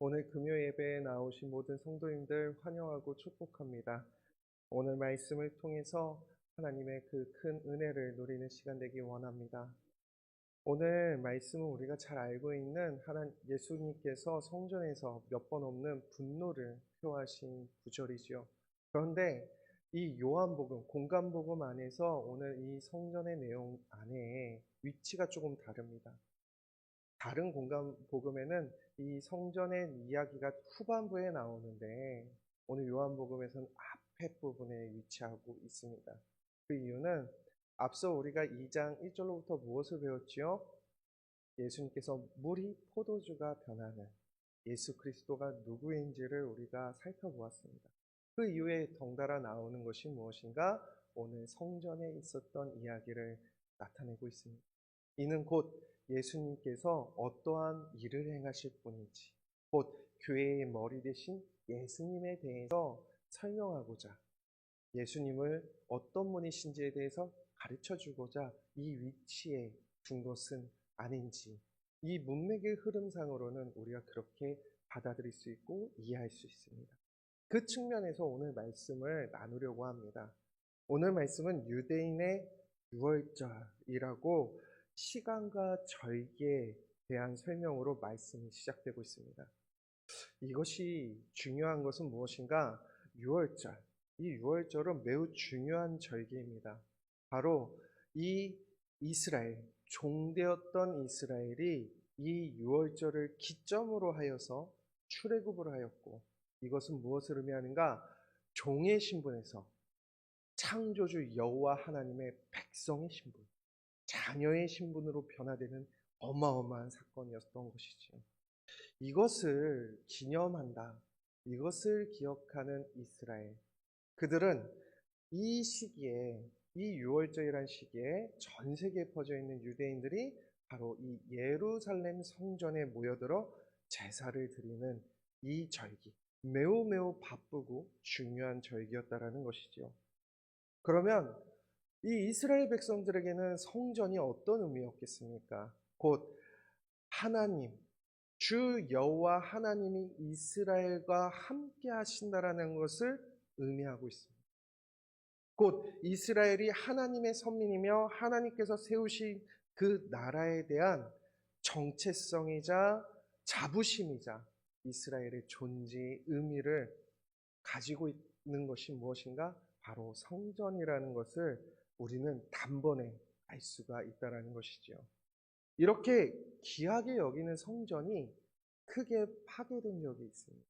오늘 금요 예배에 나오신 모든 성도님들 환영하고 축복합니다. 오늘 말씀을 통해서 하나님의 그 큰 은혜를 누리는 시간 되기 원합니다. 오늘 말씀은 우리가 잘 알고 있는 예수님께서 성전에서 몇 번 없는 분노를 표하신 구절이죠. 그런데 이 요한복음, 공간복음 안에서 오늘 이 성전의 내용 안에 위치가 조금 다릅니다. 다른 공간 복음에는 이 성전의 이야기가 후반부에 나오는데 오늘 요한복음에서는 앞에 부분에 위치하고 있습니다. 그 이유는 앞서 우리가 2장 1절로부터 무엇을 배웠지요? 예수님께서 물이 포도주가 변하는 예수 그리스도가 누구인지를 우리가 살펴보았습니다. 그 이후에 덩달아 나오는 것이 무엇인가? 오늘 성전에 있었던 이야기를 나타내고 있습니다. 이는 곧 예수님께서 어떠한 일을 행하실 분인지, 곧 교회의 머리 대신 예수님에 대해서 설명하고자, 예수님을 어떤 분이신지에 대해서 가르쳐 주고자 이 위치에 둔 것은 아닌지, 이 문맥의 흐름상으로는 우리가 그렇게 받아들일 수 있고 이해할 수 있습니다. 그 측면에서 오늘 말씀을 나누려고 합니다. 오늘 말씀은 유대인의 유월절이라고 시간과 절기에 대한 설명으로 말씀이 시작되고 있습니다. 이것이 중요한 것은 무엇인가? 유월절. 이 유월절은 매우 중요한 절기입니다. 바로 이 이스라엘, 종되었던 이스라엘이 이 유월절을 기점으로 하여서 출애굽을 하였고, 이것은 무엇을 의미하는가? 종의 신분에서 창조주 여호와 하나님의 백성의 신분, 자녀의 신분으로 변화되는 어마어마한 사건이었던 것이지요. 이것을 기념한다. 이것을 기억하는 이스라엘. 그들은 이 시기에, 이 유월절이라는 시기에 전 세계에 퍼져 있는 유대인들이 바로 이 예루살렘 성전에 모여들어 제사를 드리는 이 절기, 매우 매우 바쁘고 중요한 절기였다라는 것이죠. 그러면 이 이스라엘 백성들에게는 성전이 어떤 의미였겠습니까? 곧 하나님, 주 여호와 하나님이 이스라엘과 함께 하신다라는 것을 의미하고 있습니다. 곧 이스라엘이 하나님의 선민이며 하나님께서 세우신 그 나라에 대한 정체성이자 자부심이자 이스라엘의 존재의 의미를 가지고 있는 것이 무엇인가? 바로 성전이라는 것을 우리는 단번에 알 수가 있다는 것이지요. 이렇게 귀하게 여기는 성전이 크게 파괴된 적이 있습니다.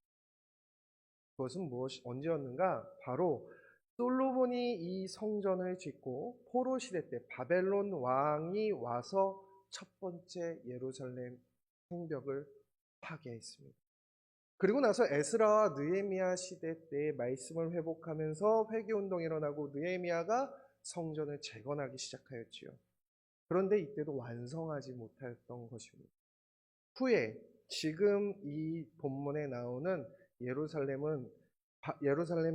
그것은 언제였는가? 바로 솔로몬이 이 성전을 짓고 포로 시대 때 바벨론 왕이 와서 첫 번째 예루살렘 성벽을 파괴했습니다. 그리고 나서 에스라와 느헤미야 시대 때의 말씀을 회복하면서 회개운동이 일어나고 느헤미야가 성전을 재건하기 시작하였지요. 그런데 이때도 완성하지 못하였던 것입니다. 후에 지금 이 본문에 나오는 예루살렘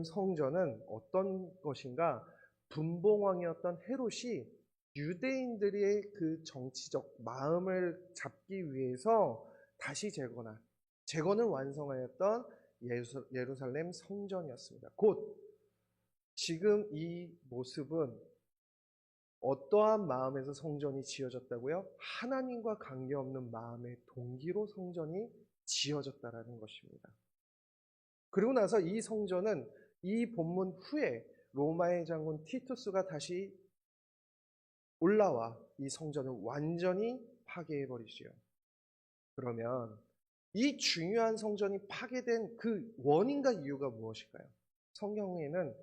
성전은 어떤 것인가? 분봉왕이었던 헤롯이 유대인들의 그 정치적 마음을 잡기 위해서 다시 재건을 완성하였던 예루살렘 성전이었습니다. 곧 지금 이 모습은 어떠한 마음에서 성전이 지어졌다고요? 하나님과 관계없는 마음의 동기로 성전이 지어졌다라는 것입니다. 그리고 나서 이 성전은 이 본문 후에 로마의 장군 티투스가 다시 올라와 이 성전을 완전히 파괴해버리지요. 그러면 이 중요한 성전이 파괴된 그 원인과 이유가 무엇일까요? 성경에는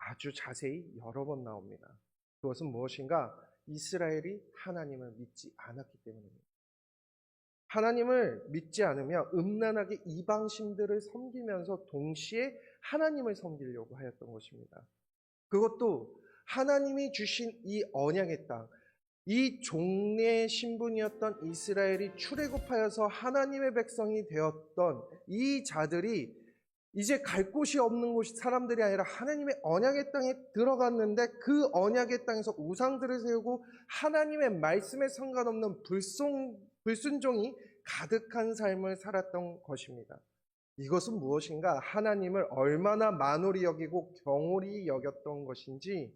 아주 자세히 여러 번 나옵니다. 그것은 무엇인가? 이스라엘이 하나님을 믿지 않았기 때문입니다. 하나님을 믿지 않으며 음란하게 이방신들을 섬기면서 동시에 하나님을 섬기려고 하였던 것입니다. 그것도 하나님이 주신 이 언약의 땅, 이 종의 신분이었던 이스라엘이 출애굽하여서 하나님의 백성이 되었던 이 자들이 이제 갈 곳이 없는 곳이 사람들이 아니라 하나님의 언약의 땅에 들어갔는데 그 언약의 땅에서 우상들을 세우고 하나님의 말씀에 상관없는 불순종이 가득한 삶을 살았던 것입니다. 이것은 무엇인가? 하나님을 얼마나 만홀히 여기고 경홀히 여겼던 것인지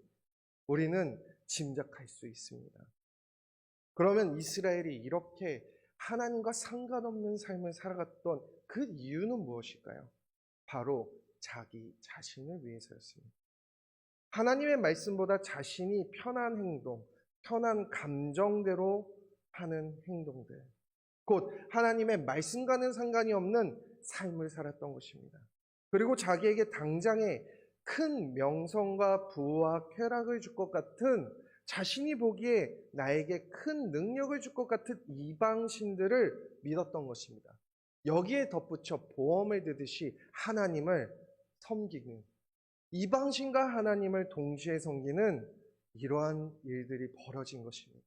우리는 짐작할 수 있습니다. 그러면 이스라엘이 이렇게 하나님과 상관없는 삶을 살아갔던 그 이유는 무엇일까요? 바로 자기 자신을 위해서였습니다. 하나님의 말씀보다 자신이 편한 행동, 편한 감정대로 하는 행동들, 곧 하나님의 말씀과는 상관이 없는 삶을 살았던 것입니다. 그리고 자기에게 당장에 큰 명성과 부와 쾌락을 줄 것 같은, 자신이 보기에 나에게 큰 능력을 줄 것 같은 이방신들을 믿었던 것입니다. 여기에 덧붙여 보험을 들듯이 하나님을 섬기는, 이방신과 하나님을 동시에 섬기는 이러한 일들이 벌어진 것입니다.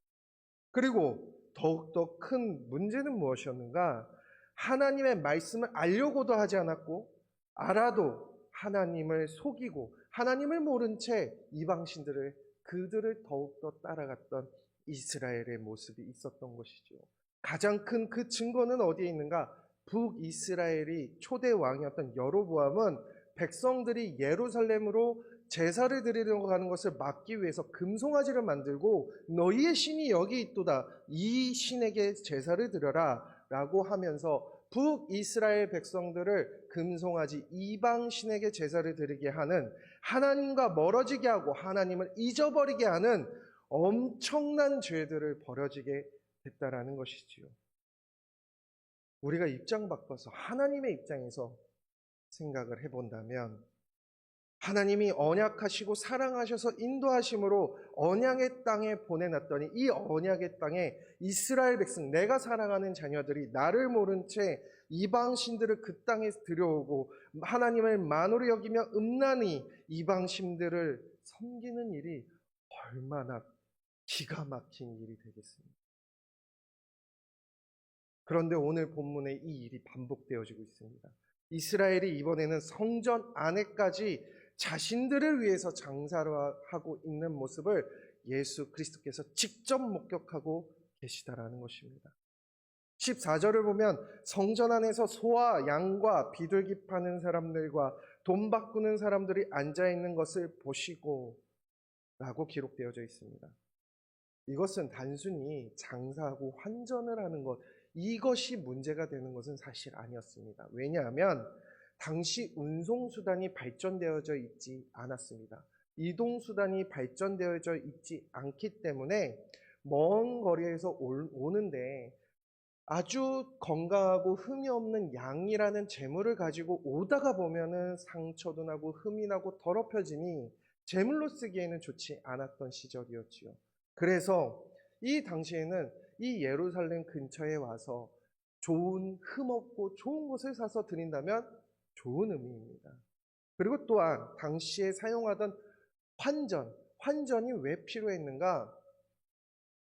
그리고 더욱더 큰 문제는 무엇이었는가? 하나님의 말씀을 알려고도 하지 않았고, 알아도 하나님을 속이고 하나님을 모른 채 이방신들을, 그들을 더욱더 따라갔던 이스라엘의 모습이 있었던 것이죠. 가장 큰 그 증거는 어디에 있는가? 북이스라엘이 초대 왕이었던 여로보암은 백성들이 예루살렘으로 제사를 드리려고 가는 것을 막기 위해서 금송아지를 만들고 너희의 신이 여기 있도다, 이 신에게 제사를 드려라 라고 하면서 북이스라엘 백성들을 금송아지 이방 신에게 제사를 드리게 하는, 하나님과 멀어지게 하고 하나님을 잊어버리게 하는 엄청난 죄들을 벌어지게 됐다라는 것이지요. 우리가 입장 바꿔서 하나님의 입장에서 생각을 해본다면, 하나님이 언약하시고 사랑하셔서 인도하심으로 언약의 땅에 보내놨더니 이 언약의 땅에 이스라엘 백성, 내가 사랑하는 자녀들이 나를 모른 채 이방신들을 그 땅에 들여오고 하나님을 만홀히 여기며 음란히 이방신들을 섬기는 일이 얼마나 기가 막힌 일이 되겠습니까? 그런데 오늘 본문에 이 일이 반복되어지고 있습니다. 이스라엘이 이번에는 성전 안에까지 자신들을 위해서 장사를 하고 있는 모습을 예수 그리스도께서 직접 목격하고 계시다라는 것입니다. 14절을 보면 성전 안에서 소와 양과 비둘기 파는 사람들과 돈 바꾸는 사람들이 앉아있는 것을 보시고 라고 기록되어져 있습니다. 이것은 단순히 장사하고 환전을 하는 것, 이것이 문제가 되는 것은 사실 아니었습니다. 왜냐하면 당시 운송수단이 발전되어져 있지 않았습니다. 이동수단이 발전되어져 있지 않기 때문에 먼 거리에서 오는데 아주 건강하고 흠이 없는 양이라는 재물을 가지고 오다가 보면은 상처도 나고 흠이 나고 더럽혀지니 재물로 쓰기에는 좋지 않았던 시절이었지요. 그래서 이 당시에는 이 예루살렘 근처에 와서 좋은 흠없고 좋은 것을 사서 드린다면 좋은 의미입니다. 그리고 또한 당시에 사용하던 환전이 왜 필요했는가?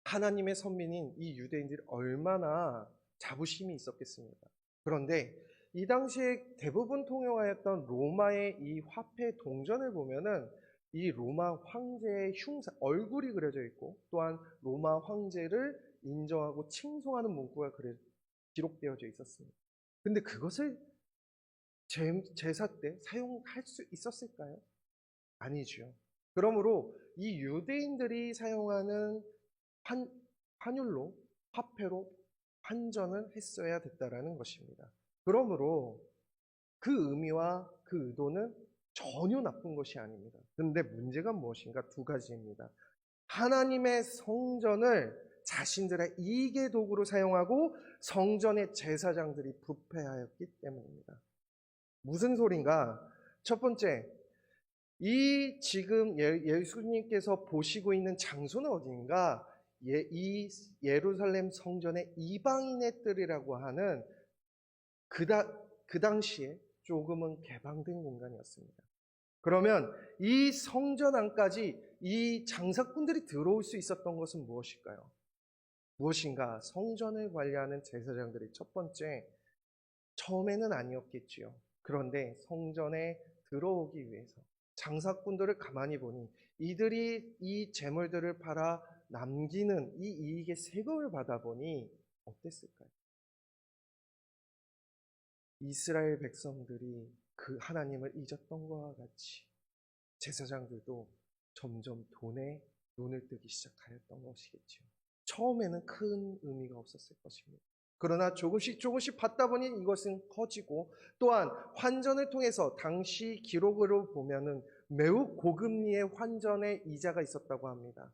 하나님의 선민인 이 유대인들이 얼마나 자부심이 있었겠습니까? 그런데 이 당시에 대부분 통용하였던 로마의 이 화폐 동전을 보면은 이 로마 황제의 흉사, 얼굴이 그려져 있고 또한 로마 황제를 인정하고 칭송하는 문구가 기록되어져 있었습니다. 근데 그것을 제사 때 사용할 수 있었을까요? 아니죠. 그러므로 이 유대인들이 사용하는 환율로, 화폐로 환전을 했어야 됐다라는 것입니다. 그러므로 그 의미와 그 의도는 전혀 나쁜 것이 아닙니다. 그런데 문제가 무엇인가? 두 가지입니다. 하나님의 성전을 자신들의 이익의 도구로 사용하고 성전의 제사장들이 부패하였기 때문입니다. 무슨 소린가? 첫 번째, 이 지금 예수님께서 보시고 있는 장소는 어디인가? 이 예루살렘 성전의 이방인의 뜰이라고 하는 그 당시에 조금은 개방된 공간이었습니다. 그러면 이 성전 안까지 이 장사꾼들이 들어올 수 있었던 것은 무엇일까요? 무엇인가? 성전을 관리하는 제사장들이 첫 번째, 처음에는 아니었겠지요. 그런데 성전에 들어오기 위해서 장사꾼들을 가만히 보니 이들이 이 재물들을 팔아 남기는 이 이익의 세금을 받아보니 어땠을까요? 이스라엘 백성들이 그 하나님을 잊었던 것과 같이 제사장들도 점점 돈에 눈을 뜨기 시작하였던 것이겠죠. 처음에는 큰 의미가 없었을 것입니다. 그러나 조금씩 받다 보니 이것은 커지고, 또한 환전을 통해서 당시 기록으로 보면은 매우 고금리의 환전의 이자가 있었다고 합니다.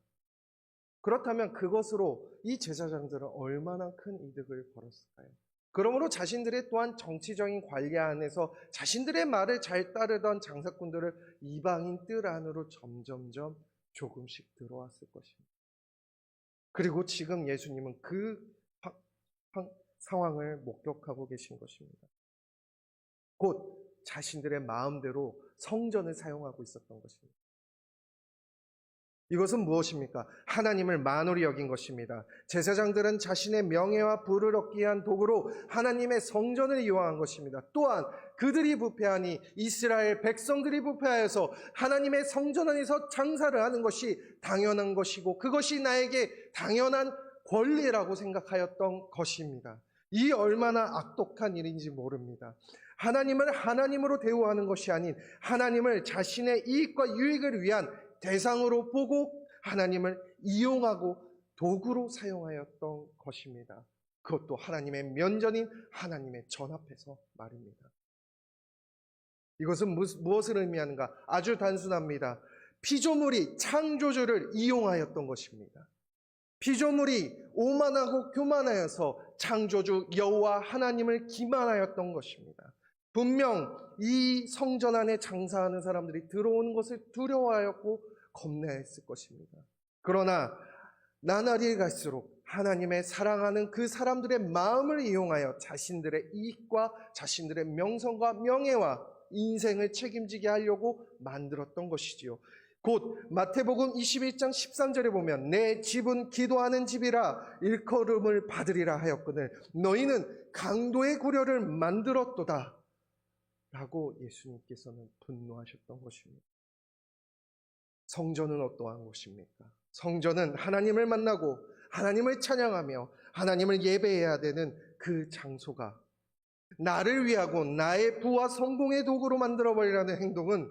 그렇다면 그것으로 이 제사장들은 얼마나 큰 이득을 벌었을까요? 그러므로 자신들의 또한 정치적인 관리 안에서 자신들의 말을 잘 따르던 장사꾼들을 이방인 뜰 안으로 점점점 조금씩 들어왔을 것입니다. 그리고 지금 예수님은 그 상황을 목격하고 계신 것입니다. 곧 자신들의 마음대로 성전을 사용하고 있었던 것입니다. 이것은 무엇입니까? 하나님을 만홀히 여긴 것입니다. 제사장들은 자신의 명예와 부를 얻기 위한 도구로 하나님의 성전을 이용한 것입니다. 또한 그들이 부패하니 이스라엘 백성들이 부패하여서 하나님의 성전 안에서 장사를 하는 것이 당연한 것이고, 그것이 나에게 당연한 권리라고 생각하였던 것입니다. 이 얼마나 악독한 일인지 모릅니다. 하나님을 하나님으로 대우하는 것이 아닌 하나님을 자신의 이익과 유익을 위한 대상으로 보고 하나님을 이용하고 도구로 사용하였던 것입니다. 그것도 하나님의 면전인 하나님의 전 앞에서 말입니다. 이것은 무엇을 의미하는가? 아주 단순합니다. 피조물이 창조주를 이용하였던 것입니다. 피조물이 오만하고 교만하여서 창조주 여호와 하나님을 기만하였던 것입니다. 분명 이 성전 안에 장사하는 사람들이 들어오는 것을 두려워하였고 겁내했을 것입니다. 그러나 나날이 갈수록 하나님의 사랑하는 그 사람들의 마음을 이용하여 자신들의 이익과 자신들의 명성과 명예와 인생을 책임지게 하려고 만들었던 것이지요. 곧 마태복음 21장 13절에 보면 내 집은 기도하는 집이라 일컬음을 받으리라 하였거늘 너희는 강도의 구려를 만들었도다 라고 예수님께서는 분노하셨던 것입니다. 성전은 어떠한 곳입니까? 성전은 하나님을 만나고 하나님을 찬양하며 하나님을 예배해야 되는 그 장소가 나를 위하고 나의 부와 성공의 도구로 만들어버리라는 행동은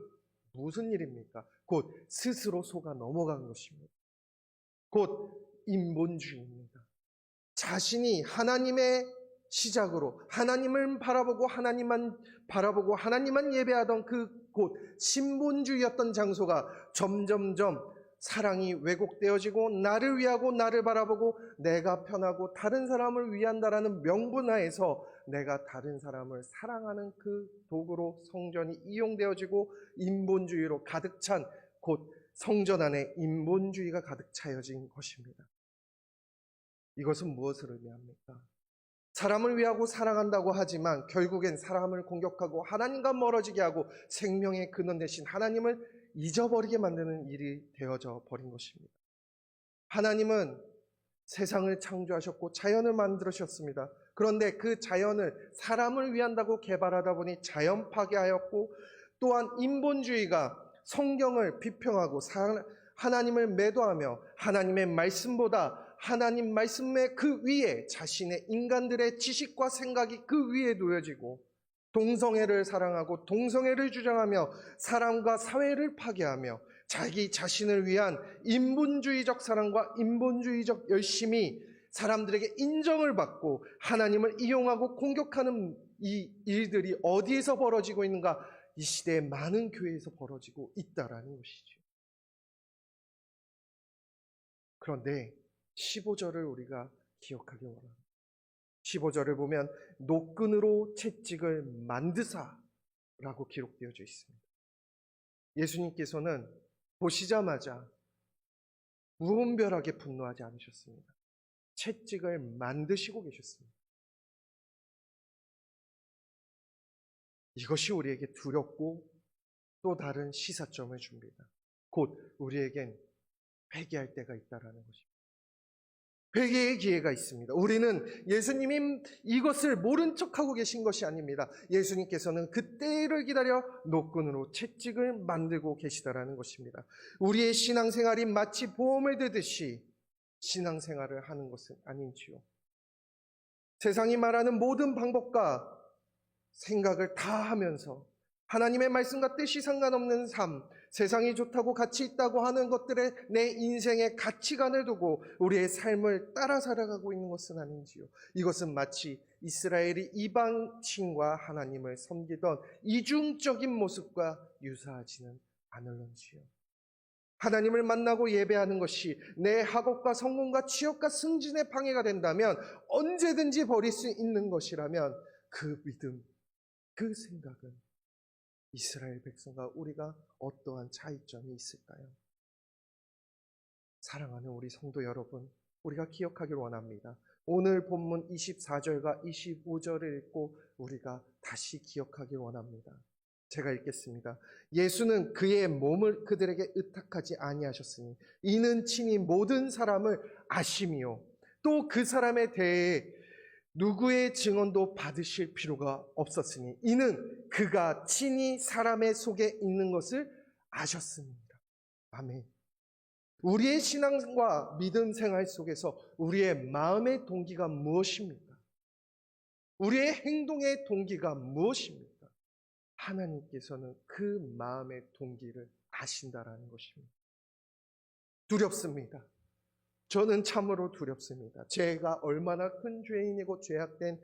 무슨 일입니까? 곧 스스로 속아 넘어간 것입니다. 곧 인본주의입니다. 자신이 하나님의 시작으로 하나님을 바라보고 하나님만 예배하던 그 곳 신본주의였던 장소가 점점점 사랑이 왜곡되어지고 나를 위하고 나를 바라보고 내가 편하고 다른 사람을 위한다라는 명분하에서 내가 다른 사람을 사랑하는 그 도구로 성전이 이용되어지고 인본주의로 가득 찬 곧 성전 안에 인본주의가 가득 차여진 것입니다. 이것은 무엇을 의미합니까? 사람을 위하고 사랑한다고 하지만 결국엔 사람을 공격하고 하나님과 멀어지게 하고 생명의 근원 대신 하나님을 잊어버리게 만드는 일이 되어져 버린 것입니다. 하나님은 세상을 창조하셨고 자연을 만들으셨습니다. 그런데 그 자연을 사람을 위한다고 개발하다 보니 자연 파괴하였고, 또한 인본주의가 성경을 비평하고 하나님을 매도하며 하나님의 말씀보다 하나님 말씀의 그 위에 자신의 인간들의 지식과 생각이 그 위에 놓여지고 동성애를 사랑하고 동성애를 주장하며 사람과 사회를 파괴하며 자기 자신을 위한 인본주의적 사랑과 인본주의적 열심이 사람들에게 인정을 받고 하나님을 이용하고 공격하는 이 일들이 어디에서 벌어지고 있는가? 이 시대의 많은 교회에서 벌어지고 있다라는 것이죠. 그런데 15절을 우리가 기억하기 원합니다. 15절을 보면 노끈으로 채찍을 만드사라고 기록되어져 있습니다. 예수님께서는 보시자마자 무분별하게 분노하지 않으셨습니다. 채찍을 만드시고 계셨습니다. 이것이 우리에게 두렵고 또 다른 시사점을 줍니다. 곧 우리에겐 회개할 때가 있다라는 것입니다. 회개의 기회가 있습니다. 우리는 예수님이 이것을 모른 척하고 계신 것이 아닙니다. 예수님께서는 그때를 기다려 노끈으로 채찍을 만들고 계시다라는 것입니다. 우리의 신앙생활이 마치 보험을 들듯이 신앙생활을 하는 것은 아닌지요. 세상이 말하는 모든 방법과 생각을 다 하면서 하나님의 말씀과 뜻이 상관없는 삶, 세상이 좋다고 가치 있다고 하는 것들에 내 인생의 가치관을 두고 우리의 삶을 따라 살아가고 있는 것은 아닌지요. 이것은 마치 이스라엘이 이방신과 하나님을 섬기던 이중적인 모습과 유사하지는 않을런지요. 하나님을 만나고 예배하는 것이 내 학업과 성공과 취업과 승진의 방해가 된다면, 언제든지 버릴 수 있는 것이라면, 그 믿음, 그 생각은 이스라엘 백성과 우리가 어떠한 차이점이 있을까요? 사랑하는 우리 성도 여러분, 우리가 기억하길 원합니다. 오늘 본문 24절과 25절을 읽고 우리가 다시 기억하길 원합니다. 제가 읽겠습니다. 예수는 그의 몸을 그들에게 의탁하지 아니하셨으니 이는 친히 모든 사람을 아심이요 또 그 사람에 대해 누구의 증언도 받으실 필요가 없었으니 이는 그가 친히 사람의 속에 있는 것을 아셨습니다. 아멘. 우리의 신앙과 믿음 생활 속에서 우리의 마음의 동기가 무엇입니까? 우리의 행동의 동기가 무엇입니까? 하나님께서는 그 마음의 동기를 아신다라는 것입니다. 두렵습니다. 저는 참으로 두렵습니다. 제가 얼마나 큰 죄인이고 죄악된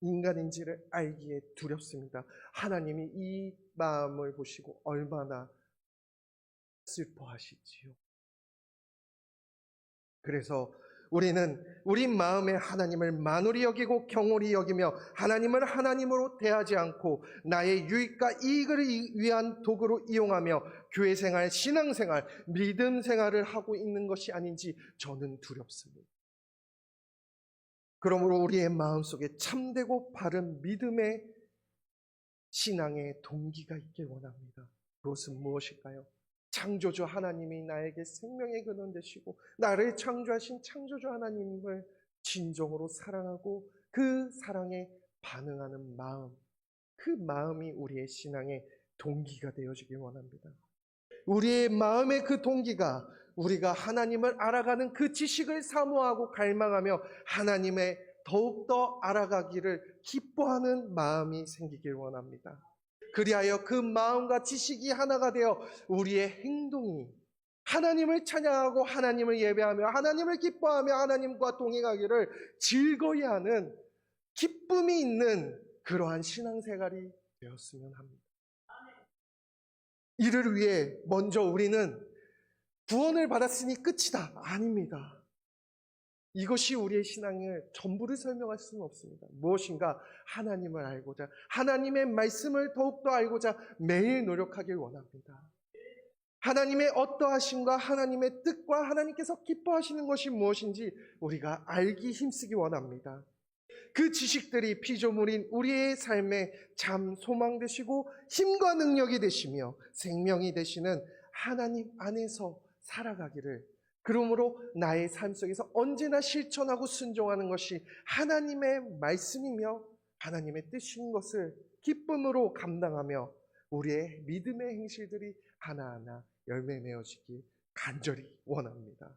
인간인지를 알기에 두렵습니다. 하나님이 이 마음을 보시고 얼마나 슬퍼하시지요. 그래서 우리는 우리 마음에 하나님을 만홀히 여기고 경홀히 여기며 하나님을 하나님으로 대하지 않고 나의 유익과 이익을 위한 도구로 이용하며 교회 생활, 신앙 생활, 믿음 생활을 하고 있는 것이 아닌지 저는 두렵습니다. 그러므로 우리의 마음속에 참되고 바른 믿음의 신앙의 동기가 있길 원합니다. 그것은 무엇일까요? 창조주 하나님이 나에게 생명의 근원 되시고 나를 창조하신 창조주 하나님을 진정으로 사랑하고 그 사랑에 반응하는 마음, 그 마음이 우리의 신앙의 동기가 되어지길 원합니다. 우리의 마음의 그 동기가 우리가 하나님을 알아가는 그 지식을 사모하고 갈망하며 하나님의 더욱더 알아가기를 기뻐하는 마음이 생기길 원합니다. 그리하여 그 마음과 지식이 하나가 되어 우리의 행동이 하나님을 찬양하고 하나님을 예배하며 하나님을 기뻐하며 하나님과 동행하기를 즐거이 하는 기쁨이 있는 그러한 신앙생활이 되었으면 합니다. 이를 위해 먼저 우리는 구원을 받았으니 끝이다. 아닙니다. 이것이 우리의 신앙의 전부를 설명할 수는 없습니다. 무엇인가 하나님을 알고자, 하나님의 말씀을 더욱더 알고자 매일 노력하길 원합니다. 하나님의 어떠하심과 하나님의 뜻과 하나님께서 기뻐하시는 것이 무엇인지 우리가 알기 힘쓰기 원합니다. 그 지식들이 피조물인 우리의 삶에 참 소망 되시고 힘과 능력이 되시며 생명이 되시는 하나님 안에서 살아가기를, 그러므로 나의 삶 속에서 언제나 실천하고 순종하는 것이 하나님의 말씀이며 하나님의 뜻인 것을 기쁨으로 감당하며 우리의 믿음의 행실들이 하나하나 열매 맺어지길 간절히 원합니다.